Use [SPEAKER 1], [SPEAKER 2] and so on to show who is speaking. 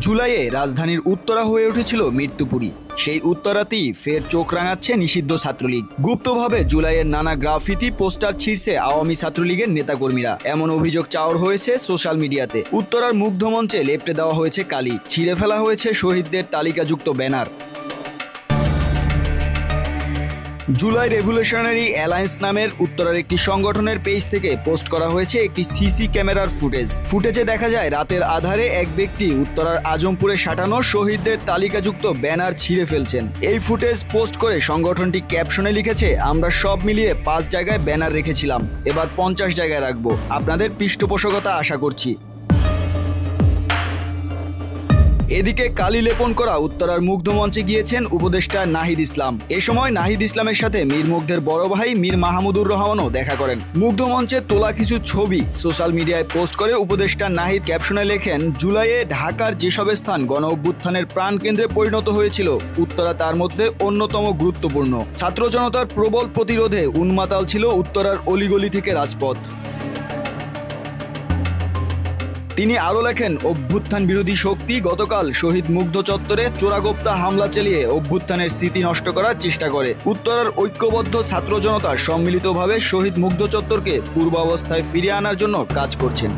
[SPEAKER 1] জুলাইয়ে রাজধানীর উত্তরা হয়ে উঠেছিল মৃত্যুপুরী। সেই উত্তরাতেই ফের চোখ রাঙাচ্ছে নিষিদ্ধ ছাত্রলীগ। গুপ্তভাবে জুলাইয়ের নানা গ্রাফিতি পোস্টার ছিঁড়ছে আওয়ামী ছাত্রলীগের নেতাকর্মীরা। এমন অভিযোগ চাওয়ার হয়েছে সোশ্যাল মিডিয়াতে। উত্তরার মুগ্ধ মঞ্চে লেপ্টে দেওয়া হয়েছে কালি, ছিঁড়ে ফেলা হয়েছে শহীদদের তালিকাযুক্ত ব্যানার। জুলাই রেভলিউশনারি অ্যালায়েন্স নামের উত্তরার একটি সংগঠনের পেজ থেকে পোস্ট করা হয়েছে একটি সিসি ক্যামেরার ফুটেজে দেখা যায় রাতের আধারে এক ব্যক্তি উত্তরার আজমপুরে সাঁটানো শহীদদের তালিকাযুক্ত ব্যানার ছিঁড়ে ফেলছেন। এই ফুটেজ পোস্ট করে সংগঠনটি ক্যাপশনে লিখেছে, আমরা সব মিলিয়ে 5 জায়গায় ব্যানার রেখেছিলাম, এবার 50 জায়গায় রাখবো, আপনাদের পৃষ্ঠপোষকতা আশা করছি। এদিকে কালি লেপন করা উত্তরার মুগ্ধ মঞ্চে গিয়েছেন উপদেষ্টা নাহিদ ইসলাম। এ সময় নাহিদ ইসলামের সাথে মীর মুগ্ধের বড় ভাই মীর মাহমুদুর রহমানও দেখা করেন। মুগ্ধ মঞ্চে তোলা কিছু ছবি সোশ্যাল মিডিয়ায় পোস্ট করে উপদেষ্টা নাহিদ ক্যাপশনে লেখেন, জুলাইয়ে ঢাকার যেসব স্থান গণ অভ্যুত্থানের প্রাণকেন্দ্রে পরিণত হয়েছিল, উত্তরা তার মধ্যে অন্যতম গুরুত্বপূর্ণ। ছাত্র জনতার প্রবল প্রতিরোধে উন্মাতাল ছিল উত্তরার অলিগলি থেকে রাজপথ। তিনি আরও লেখেন, অভ্যুত্থান বিরোধী শক্তি গতকাল শহীদ মুগ্ধ চত্বরে চোরাগোপ্তা হামলা চালিয়ে অভ্যুত্থানের স্মৃতি নষ্ট করার চেষ্টা করে। উত্তরার ঐক্যবদ্ধ ছাত্র জনতা সম্মিলিতভাবে শহীদ মুগ্ধ চত্বরকে পূর্বাবস্থায় ফিরিয়ে আনার জন্য কাজ করছেন।